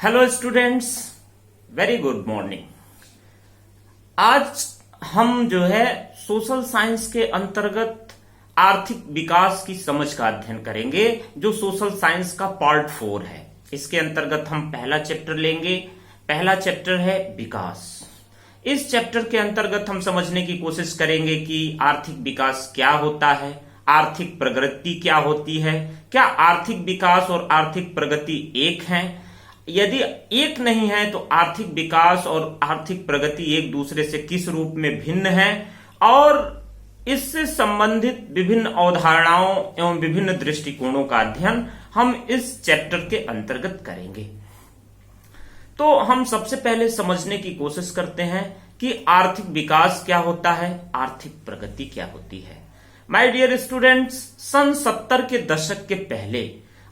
Hello students, very good morning. आज हम जो है सोशल साइंस के अंतर्गत आर्थिक विकास की समझ का अध्ययन करेंगे, जो सोशल साइंस का पार्ट 4 है। इसके अंतर्गत हम पहला चैप्टर लेंगे। पहला चैप्टर है विकास। इस चैप्टर के अंतर्गत हम समझने की कोशिश करेंगे कि आर्थिक विकास क्या होता है, आर्थिक प्रगति क्या होती है, क्या आर्थिक विकास और आर्थिक प्रगति एक हैं, यदि एक नहीं है तो आर्थिक विकास और आर्थिक प्रगति एक दूसरे से किस रूप में भिन्न है, और इससे संबंधित विभिन्न अवधारणाओं एवं विभिन्न दृष्टिकोणों का अध्ययन हम इस चैप्टर के अंतर्गत करेंगे। तो हम सबसे पहले समझने की कोशिश करते हैं कि आर्थिक विकास क्या होता है, आर्थिक प्रगति क्या होती है। माय डियर स्टूडेंट्स, सन 70 के दशक के पहले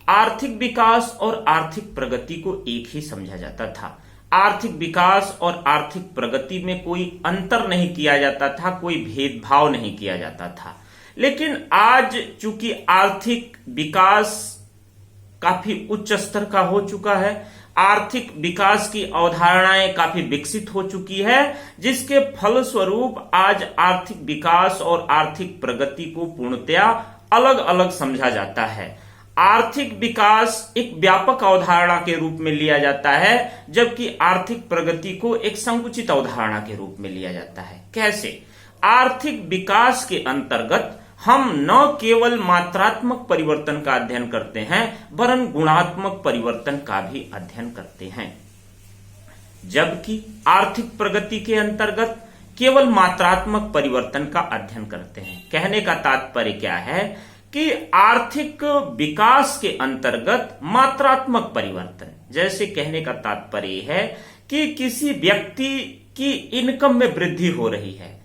आर्थिक विकास और आर्थिक प्रगति को एक ही समझा जाता था। आर्थिक विकास और आर्थिक प्रगति में कोई अंतर नहीं किया जाता था, कोई भेदभाव नहीं किया जाता था। लेकिन आज चूंकि आर्थिक विकास काफी उच्च स्तर का हो चुका है, आर्थिक विकास की अवधारणाएं काफी विकसित हो चुकी है, जिसके फलस्वरूप आज आर्थिक विकास और आर्थिक प्रगति को पूर्णतया अलग अलग समझा जाता है। आर्थिक विकास एक व्यापक अवधारणा के रूप में लिया जाता है, जबकि आर्थिक प्रगति को एक संकुचित अवधारणा के रूप में लिया जाता है। कैसे? आर्थिक विकास के अंतर्गत हम न केवल मात्रात्मक परिवर्तन का अध्ययन करते हैं, वरन गुणात्मक परिवर्तन का भी अध्ययन करते हैं, जबकि आर्थिक प्रगति के अंतर्गत केवल मात्रात्मक परिवर्तन का अध्ययन करते हैं। कहने का तात्पर्य क्या है कि आर्थिक विकास के अंतर्गत मात्रात्मक परिवर्तन, जैसे कहने का तात्पर्य है कि किसी व्यक्ति की इनकम में वृद्धि हो रही है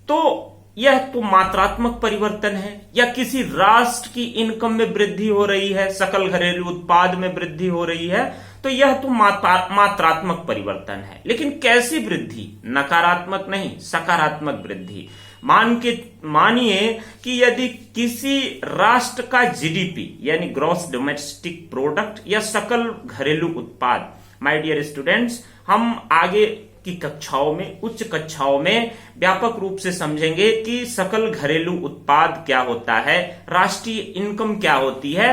तो यह तो मात्रात्मक परिवर्तन है, या किसी राष्ट्र की इनकम में वृद्धि हो रही है, सकल घरेलू उत्पाद में वृद्धि हो रही है, तो यह तो मात्रात्मक परिवर्तन है। लेकिन कैसी वृद्धि? नकारात्मक नहीं, सकारात्मक वृद्धि। मानिए कि यदि किसी राष्ट्र का जीडीपी यानी ग्रॉस डोमेस्टिक प्रोडक्ट या सकल घरेलू उत्पाद, माय डियर स्टूडेंट्स, हम आगे की कक्षाओं में, उच्च कक्षाओं में व्यापक रूप से समझेंगे कि सकल घरेलू उत्पाद क्या होता है, राष्ट्रीय इनकम क्या होती है।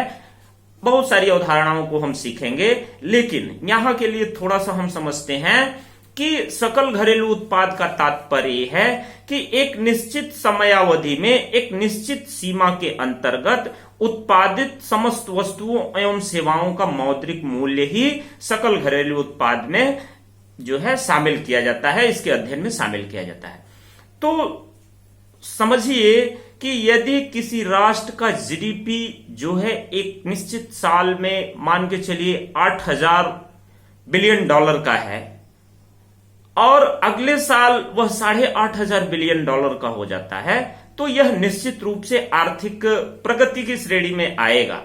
बहुत सारी अवधारणाओं को हम सीखेंगे, लेकिन यहां के लिए थोड़ा सा हम समझते हैं कि सकल घरेलू उत्पाद का तात्पर्य है कि एक निश्चित समयावधि में एक निश्चित सीमा के अंतर्गत उत्पादित समस्त वस्तुओं एवं सेवाओं का मौद्रिक मूल्य ही सकल घरेलू उत्पाद में जो है शामिल किया जाता है, इसके अध्ययन में शामिल किया जाता है। तो समझिए कि यदि किसी राष्ट्र का जीडीपी जो है एक निश्चित साल में मान के चलिए 8,000 बिलियन डॉलर का है, और अगले साल वह 8,500 बिलियन डॉलर का हो जाता है, तो यह निश्चित रूप से आर्थिक प्रगति की श्रेणी में आएगा।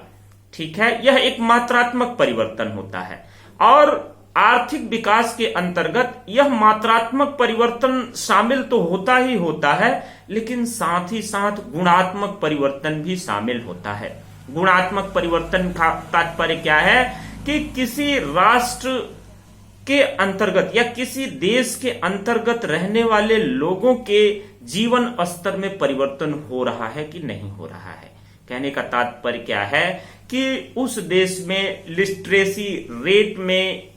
ठीक है, यह एक मात्रात्मक परिवर्तन होता है। और आर्थिक विकास के अंतर्गत यह मात्रात्मक परिवर्तन शामिल तो होता ही होता है, लेकिन साथ ही साथ गुणात्मक परिवर्तन भी शामिल होता है। गुणात्मक परिवर्तन का तात्पर्य क्या है कि किसी राष्ट्र के अंतर्गत या किसी देश के अंतर्गत रहने वाले लोगों के जीवन स्तर में परिवर्तन हो रहा है कि नहीं हो रहा है। कहने का तात्पर्य क्या है कि उस देश में लिटरेसी रेट में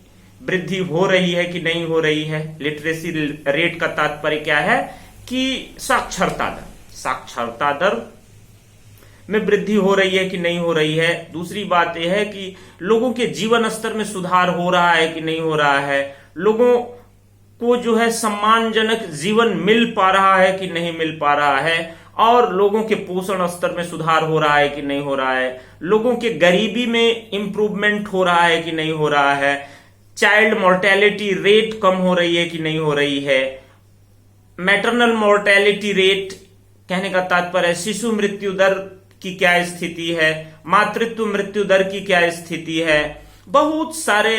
वृद्धि हो रही है कि नहीं हो रही है। लिटरेसी रेट का तात्पर्य क्या है कि साक्षरता दर में वृद्धि हो रही है कि नहीं हो रही है। दूसरी बात यह है कि लोगों के जीवन स्तर में सुधार हो रहा है कि नहीं हो रहा है, लोगों को जो है सम्मानजनक जीवन मिल पा रहा है कि नहीं मिल पा रहा है, और लोगों के पोषण स्तर में सुधार हो रहा है कि नहीं हो रहा है, लोगों के गरीबी में इंप्रूवमेंट हो रहा है कि नहीं हो रहा है, चाइल्ड मोर्टेलिटी रेट कम हो रही है कि नहीं हो रही है, मैटरनल मोर्टेलिटी रेट, कहने का तात्पर्य शिशु मृत्यु दर की क्या स्थिति है, मातृत्व मृत्यु दर की क्या स्थिति है। बहुत सारे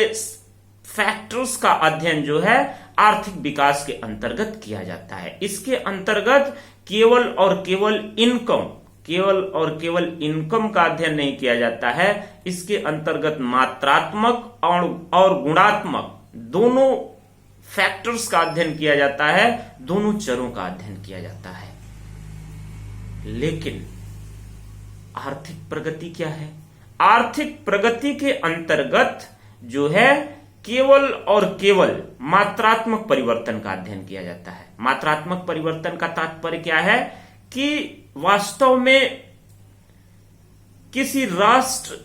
फैक्टर्स का अध्ययन जो है आर्थिक विकास के अंतर्गत किया जाता है। इसके अंतर्गत केवल और केवल इनकम, केवल और केवल इनकम का अध्ययन नहीं किया जाता है, इसके अंतर्गत मात्रात्मक और गुणात्मक दोनों फैक्टर्स का अध्ययन किया जाता है, दोनों चरों का अध्ययन किया जाता है। लेकिन आर्थिक प्रगति क्या है? आर्थिक प्रगति के अंतर्गत जो है केवल और केवल मात्रात्मक परिवर्तन का अध्ययन किया जाता है। मात्रात्मक परिवर्तन का तात्पर्य क्या है कि वास्तव में किसी राष्ट्र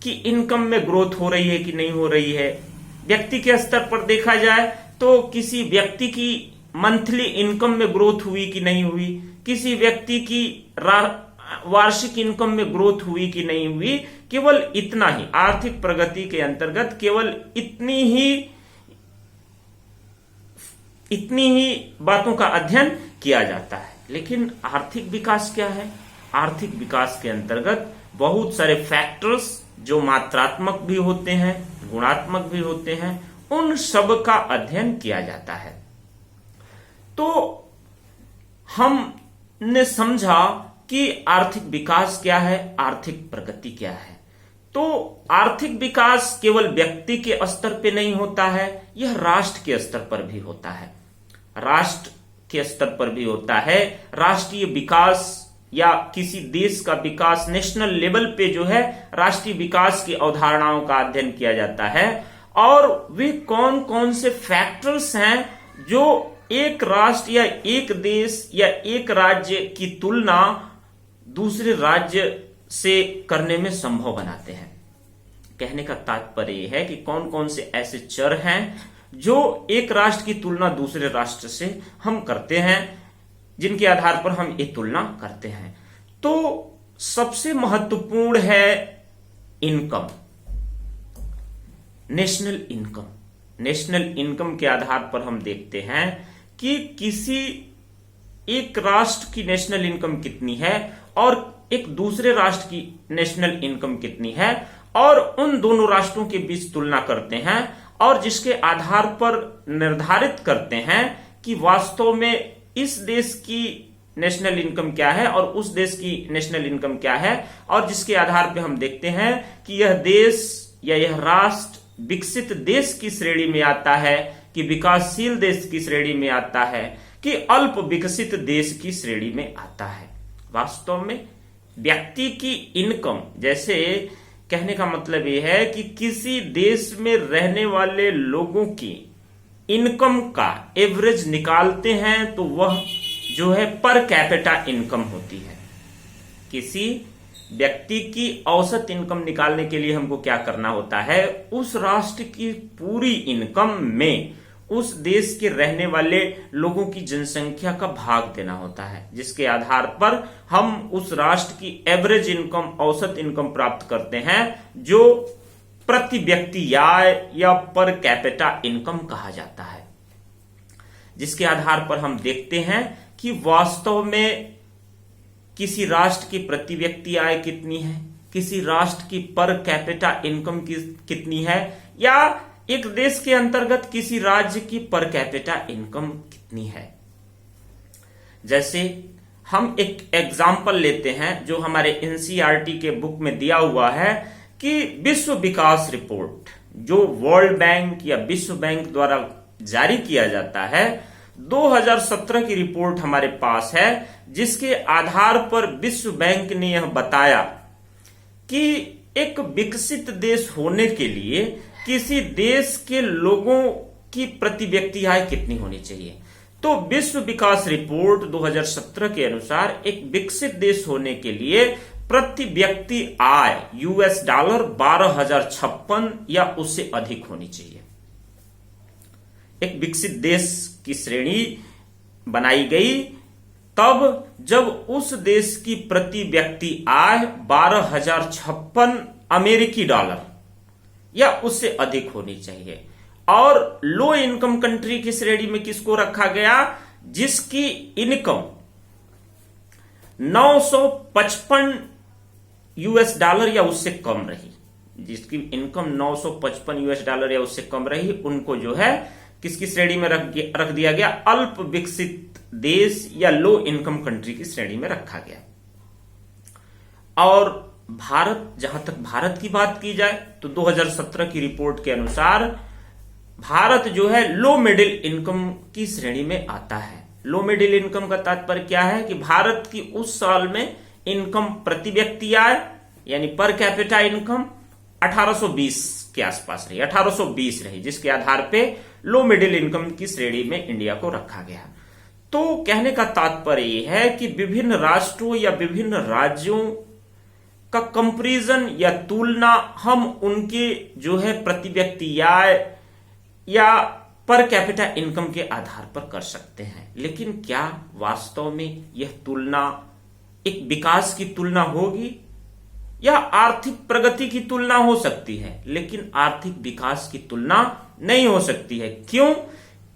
की इनकम में ग्रोथ हो रही है कि नहीं हो रही है। व्यक्ति के स्तर पर देखा जाए तो किसी व्यक्ति की मंथली इनकम में ग्रोथ हुई कि नहीं हुई, किसी व्यक्ति की वार्षिक इनकम में ग्रोथ हुई कि नहीं हुई, केवल इतना ही आर्थिक प्रगति के अंतर्गत केवल इतनी ही बातों का अध्ययन किया जाता है। लेकिन आर्थिक विकास क्या है? आर्थिक विकास के अंतर्गत बहुत सारे फैक्टर्स जो मात्रात्मक भी होते हैं, गुणात्मक भी होते हैं, उन सब का अध्ययन किया जाता है। तो हमने समझा कि आर्थिक विकास क्या है, आर्थिक प्रगति क्या है। तो आर्थिक विकास केवल व्यक्ति के स्तर पे नहीं होता है, यह राष्ट्र के स्तर पर भी होता है। राष्ट्र के स्तर पर भी होता है। राष्ट्रीय विकास या किसी देश का विकास नेशनल लेवल पे जो है राष्ट्रीय विकास की अवधारणाओं का अध्ययन किया जाता है, और वे कौन कौन से फैक्टर्स हैं जो एक राष्ट्र या एक देश या एक राज्य की तुलना दूसरे राज्य से करने में संभव बनाते हैं। कहने का तात्पर्य यह है कि कौन कौन से ऐसे चर हैं जो एक राष्ट्र की तुलना दूसरे राष्ट्र से हम करते हैं, जिनके आधार पर हम ये तुलना करते हैं। तो सबसे महत्वपूर्ण है income, national income. National income के आधार पर हम देखते हैं कि किसी एक राष्ट्र की नेशनल इनकम कितनी है और एक दूसरे राष्ट्र की नेशनल इनकम कितनी है, और उन दोनों राष्ट्रों के बीच तुलना करते हैं, और जिसके आधार पर निर्धारित करते हैं कि वास्तव में इस देश की नेशनल इनकम क्या है और उस देश की नेशनल इनकम क्या है, और जिसके आधार पर हम देखते हैं कि यह देश या यह राष्ट्र विकसित देश की श्रेणी में आता है कि विकासशील देश की श्रेणी में आता है कि अल्प विकसित देश की श्रेणी में आता है। वास्तव में व्यक्ति की इनकम, जैसे कहने का मतलब यह है कि किसी देश में रहने वाले लोगों की इनकम का एवरेज निकालते हैं तो वह जो है पर कैपिटा इनकम होती है। किसी व्यक्ति की औसत इनकम निकालने के लिए हमको क्या करना होता है? उस राष्ट्र की पूरी इनकम में उस देश के रहने वाले लोगों की जनसंख्या का भाग देना होता है, जिसके आधार पर हम उस राष्ट्र की एवरेज इनकम, औसत इनकम प्राप्त करते हैं, जो प्रति व्यक्ति आय या पर कैपिटा इनकम कहा जाता है। जिसके आधार पर हम देखते हैं कि वास्तव में किसी राष्ट्र की प्रति व्यक्ति आय कितनी है, किसी राष्ट्र की पर कैपिटा इनकम कितनी है, या एक देश के अंतर्गत किसी राज्य की पर कैपिटा इनकम कितनी है। जैसे हम एक एग्जाम्पल लेते हैं जो हमारे एनसीईआरटी के बुक में दिया हुआ है कि विश्व विकास रिपोर्ट जो वर्ल्ड बैंक या विश्व बैंक द्वारा जारी किया जाता है, 2017 की रिपोर्ट हमारे पास है, जिसके आधार पर विश्व बैंक ने यह बताया कि एक विकसित देश होने के लिए किसी देश के लोगों की प्रति व्यक्ति आय कितनी होनी चाहिए। तो विश्व विकास रिपोर्ट 2017 के अनुसार एक विकसित देश होने के लिए प्रति व्यक्ति आय $, 12,056 या उससे अधिक होनी चाहिए। एक विकसित देश की श्रेणी बनाई गई तब जब उस देश की प्रति व्यक्ति आय 12,056 अमेरिकी डॉलर या उससे अधिक होनी चाहिए। और लो इनकम कंट्री की श्रेणी में किसको रखा गया? जिसकी इनकम $955 या उससे कम रही। जिसकी इनकम $955 या उससे कम रही, उनको जो है किसकी श्रेणी में रख दिया गया? अल्प विकसित देश या लो इनकम कंट्री की श्रेणी में रखा गया। और भारत, जहां तक भारत की बात की जाए तो 2017 की रिपोर्ट के अनुसार भारत जो है लो मिडिल इनकम की श्रेणी में आता है। लो मिडिल इनकम का तात्पर्य क्या है कि भारत की उस साल में इनकम प्रति व्यक्ति आय यानी पर कैपिटा इनकम 1820 के आसपास रही, 1820 रही, जिसके आधार पे लो मिडिल इनकम की श्रेणी में इंडिया को रखा गया। तो कहने का तात्पर्य यह है कि विभिन्न राष्ट्रों या विभिन्न राज्यों का कंपैरिजन या तुलना हम उनके जो है प्रति व्यक्ति आय या पर कैपिटा इनकम के आधार पर कर सकते हैं, लेकिन क्या वास्तव में यह तुलना एक विकास की तुलना होगी या आर्थिक प्रगति की तुलना हो सकती है, लेकिन आर्थिक विकास की तुलना नहीं हो सकती है। क्यों?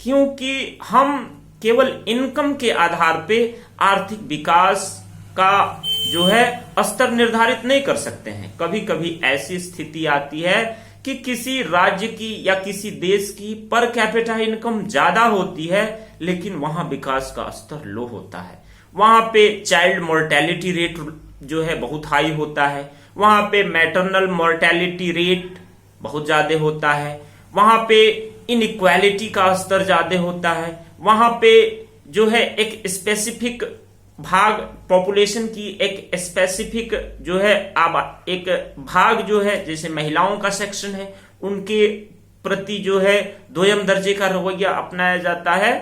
क्योंकि हम केवल इनकम के आधार पे आर्थिक विकास का जो है स्तर निर्धारित नहीं कर सकते हैं। कभी कभी ऐसी स्थिति आती है कि किसी राज्य की या किसी देश की पर कैपिटा इनकम ज्यादा होती है, लेकिन वहां विकास का स्तर लो होता है। वहां पे चाइल्ड मोर्टेलिटी रेट जो है बहुत हाई होता है, वहां पे मैटरनल मोर्टेलिटी रेट बहुत ज्यादा होता है, वहां पे इनइक्वालिटी का स्तर ज्यादा होता है, वहां पे जो है एक स्पेसिफिक भाग पॉपुलेशन की एक स्पेसिफिक जो है एक भाग जो है जैसे महिलाओं का सेक्शन है, उनके प्रति जो है दोयम दर्जे का रवैया अपनाया जाता है।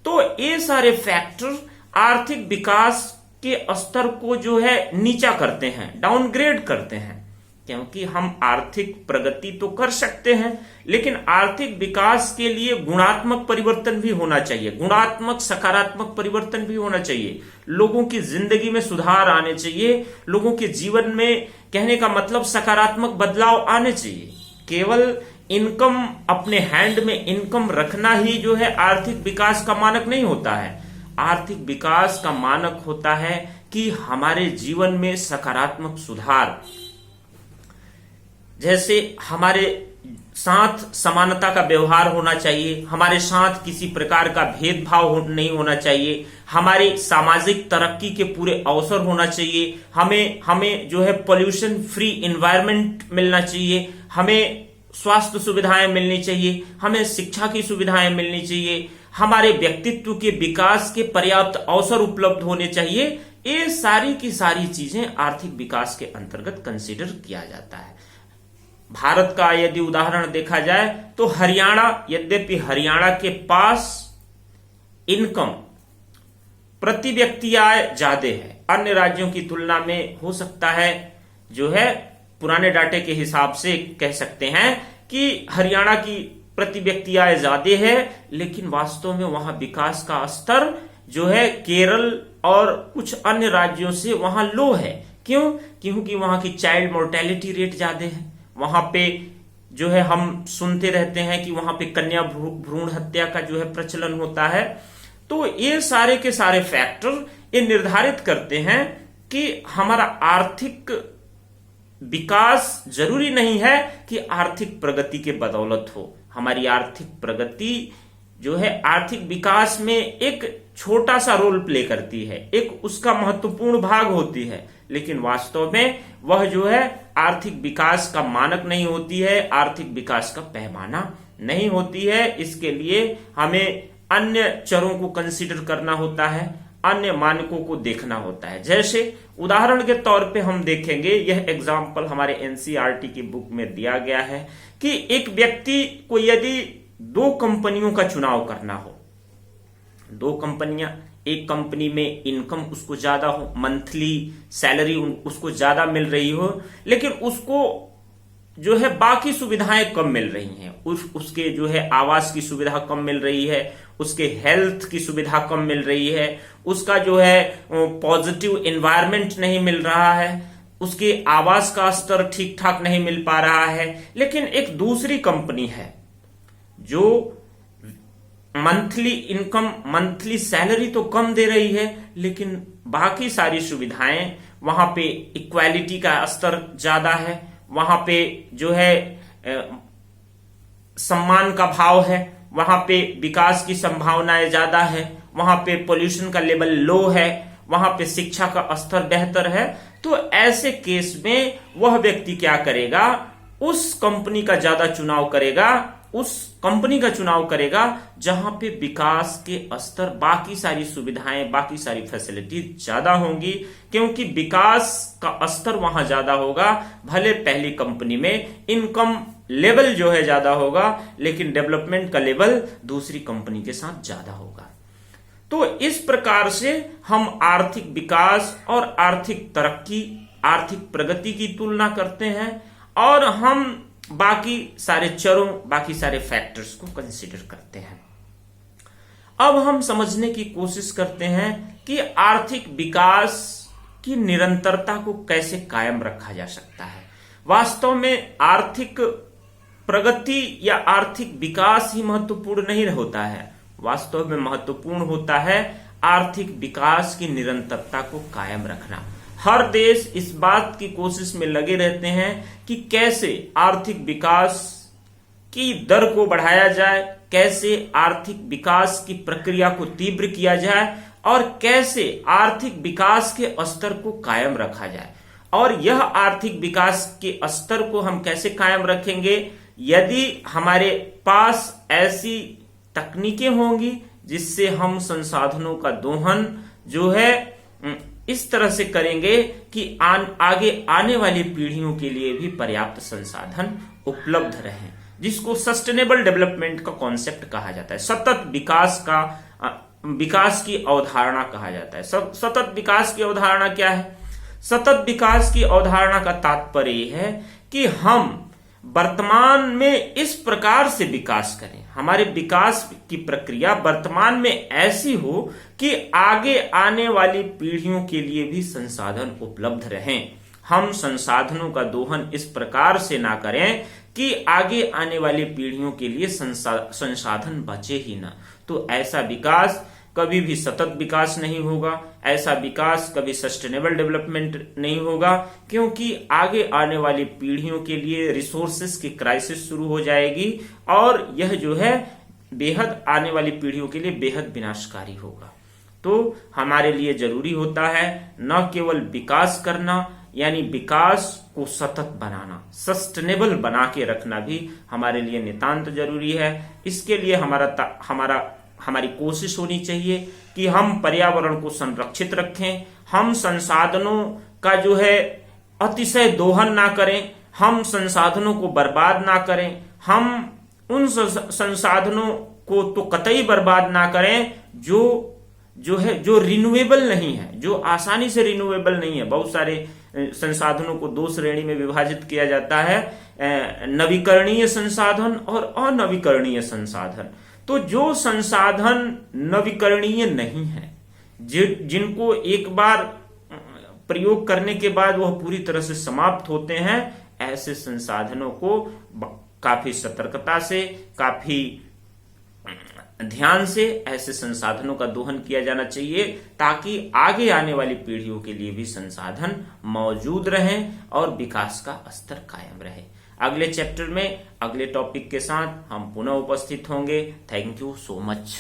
तो ये सारे फैक्टर आर्थिक विकास के स्तर को जो है नीचा करते हैं, डाउनग्रेड करते हैं, क्योंकि हम आर्थिक प्रगति तो कर सकते हैं, लेकिन आर्थिक विकास के लिए गुणात्मक परिवर्तन भी होना चाहिए, गुणात्मक सकारात्मक परिवर्तन भी होना चाहिए, लोगों की जिंदगी में सुधार आने चाहिए, लोगों के जीवन में कहने का मतलब सकारात्मक बदलाव आने चाहिए। केवल इनकम अपने हैंड में इनकम रखना ही जो है आर्थिक विकास का मानक नहीं होता है। आर्थिक विकास का मानक होता है कि हमारे जीवन में सकारात्मक सुधार, जैसे हमारे साथ समानता का व्यवहार होना चाहिए, हमारे साथ किसी प्रकार का भेदभाव नहीं होना चाहिए, हमारी सामाजिक तरक्की के पूरे अवसर होना चाहिए, हमें जो है पोल्यूशन फ्री एनवायरनमेंट मिलना चाहिए, हमें स्वास्थ्य सुविधाएं मिलनी चाहिए, हमें शिक्षा की सुविधाएं मिलनी चाहिए, हमारे व्यक्तित्व के विकास के पर्याप्त अवसर उपलब्ध होने चाहिए। ये सारी की सारी चीजें आर्थिक विकास के अंतर्गत कंसीडर किया जाता है। भारत का यदि उदाहरण देखा जाए तो हरियाणा, यद्यपि हरियाणा के पास इनकम प्रति व्यक्ति आय ज्यादा है, अन्य राज्यों की तुलना में हो सकता है जो है पुराने डाटे के हिसाब से कह सकते हैं कि हरियाणा की प्रति व्यक्ति आय ज्यादा है, लेकिन वास्तव में वहां विकास का स्तर जो है केरल और कुछ अन्य राज्यों से वहां लो है। क्यों? क्योंकि वहां की चाइल्ड मोर्टेलिटी रेट ज्यादा है, वहां पे जो है हम सुनते रहते हैं कि वहां पे कन्या भ्रूण हत्या का जो है प्रचलन होता है। तो ये सारे के सारे फैक्टर ये निर्धारित करते हैं कि हमारा आर्थिक विकास जरूरी नहीं है कि आर्थिक प्रगति के बदौलत हो। हमारी आर्थिक प्रगति जो है आर्थिक विकास में एक छोटा सा रोल प्ले करती है, एक उसका महत्वपूर्ण भाग होती है, लेकिन वास्तव में वह जो है आर्थिक विकास का मानक नहीं होती है, आर्थिक विकास का पैमाना नहीं होती है। इसके लिए हमें अन्य चरों को कंसीडर करना होता है, अन्य मानकों को देखना होता है। जैसे उदाहरण के तौर पे हम देखेंगे, यह एग्जाम्पल हमारे एनसीईआरटी की बुक में दिया गया है कि एक व्यक्ति को यदि दो कंपनियों का चुनाव करना हो, दो कंपनियां, एक कंपनी में इनकम उसको ज्यादा हो, मंथली सैलरी उसको ज्यादा मिल रही हो, लेकिन उसको जो है बाकी सुविधाएं कम मिल रही हैं, उसके जो है आवास की सुविधा कम मिल रही है, उसके हेल्थ की सुविधा कम मिल रही है, उसका जो है पॉजिटिव एनवायरनमेंट नहीं मिल रहा है, उसके आवास का स्तर ठीक ठाक नहीं मिल पा रहा है। लेकिन एक दूसरी कंपनी है जो मंथली इनकम, मंथली सैलरी तो कम दे रही है, लेकिन बाकी सारी सुविधाएं, वहां पे इक्वालिटी का स्तर ज्यादा है, वहां पे जो है सम्मान का भाव है, वहां पे विकास की संभावनाएं ज्यादा है, वहां पे पोल्यूशन का लेवल लो है, वहां पे शिक्षा का स्तर बेहतर है, तो ऐसे केस में वह व्यक्ति क्या करेगा, उस कंपनी का ज्यादा चुनाव करेगा, उस कंपनी का चुनाव करेगा जहां पे विकास के स्तर, बाकी सारी सुविधाएं, बाकी सारी फैसिलिटी ज्यादा होंगी, क्योंकि विकास का स्तर वहां ज्यादा होगा। भले पहली कंपनी में इनकम लेवल जो है ज्यादा होगा, लेकिन डेवलपमेंट का लेवल दूसरी कंपनी के साथ ज्यादा होगा। तो इस प्रकार से हम आर्थिक विकास और आर्थिक तरक्की, आर्थिक प्रगति की तुलना करते हैं और हम बाकी सारे चरों, बाकी सारे फैक्टर्स को कंसीडर करते हैं। अब हम समझने की कोशिश करते हैं कि आर्थिक विकास की निरंतरता को कैसे कायम रखा जा सकता है। वास्तव में आर्थिक प्रगति या आर्थिक विकास ही महत्वपूर्ण नहीं होता है, वास्तव में महत्वपूर्ण होता है आर्थिक विकास की निरंतरता को कायम रखना। हर देश इस बात की कोशिश में लगे रहते हैं कि कैसे आर्थिक विकास की दर को बढ़ाया जाए, कैसे आर्थिक विकास की प्रक्रिया को तीव्र किया जाए और कैसे आर्थिक विकास के स्तर को कायम रखा जाए। और यह आर्थिक विकास के स्तर को हम कैसे कायम रखेंगे, यदि हमारे पास ऐसी तकनीकें होंगी जिससे हम संसाधनों का दोहन जो है इस तरह से करेंगे कि आगे आने वाली पीढ़ियों के लिए भी पर्याप्त संसाधन उपलब्ध रहें, जिसको सस्टेनेबल डेवलपमेंट का कॉन्सेप्ट कहा जाता है, सतत विकास की अवधारणा कहा जाता है। सतत विकास की अवधारणा क्या है? सतत विकास की अवधारणा का तात्पर्य यह है कि हम वर्तमान में इस प्रकार से विकास करें, हमारे विकास की प्रक्रिया वर्तमान में ऐसी हो कि आगे आने वाली पीढ़ियों के लिए भी संसाधन उपलब्ध रहें। हम संसाधनों का दोहन इस प्रकार से ना करें कि आगे आने वाली पीढ़ियों के लिए संसाधन बचे ही ना। तो ऐसा विकास कभी भी सतत विकास नहीं होगा, ऐसा विकास कभी सस्टेनेबल डेवलपमेंट नहीं होगा, क्योंकि आगे आने वाली पीढ़ियों के लिए रिसोर्सेस की क्राइसिस शुरू हो जाएगी और यह जो है बेहद आने वाली पीढ़ियों के लिए बेहद विनाशकारी होगा। तो हमारे लिए जरूरी होता है न केवल विकास करना, यानी विकास को सतत बनाना, सस्टेनेबल बना के रखना भी हमारे लिए नितांत जरूरी है। इसके लिए हमारी कोशिश होनी चाहिए कि हम पर्यावरण को संरक्षित रखें, हम संसाधनों का जो है अतिशय दोहन ना करें, हम संसाधनों को बर्बाद ना करें, हम उन संसाधनों को तो कतई बर्बाद ना करें जो रिन्यूएबल नहीं है, जो आसानी से रिन्यूएबल नहीं है। बहुत सारे संसाधनों को दो श्रेणी में विभाजित किया जाता है, नवीकरणीय संसाधन और अनवीकरणीय संसाधन। तो जो संसाधन नवीकरणीय नहीं है, जिनको एक बार प्रयोग करने के बाद वह पूरी तरह से समाप्त होते हैं, ऐसे संसाधनों को काफी सतर्कता से, काफी ध्यान से ऐसे संसाधनों का दोहन किया जाना चाहिए, ताकि आगे आने वाली पीढ़ियों के लिए भी संसाधन मौजूद रहें और विकास का स्तर कायम रहे। अगले चैप्टर में अगले टॉपिक के साथ हम पुनः उपस्थित होंगे। Thank you so much.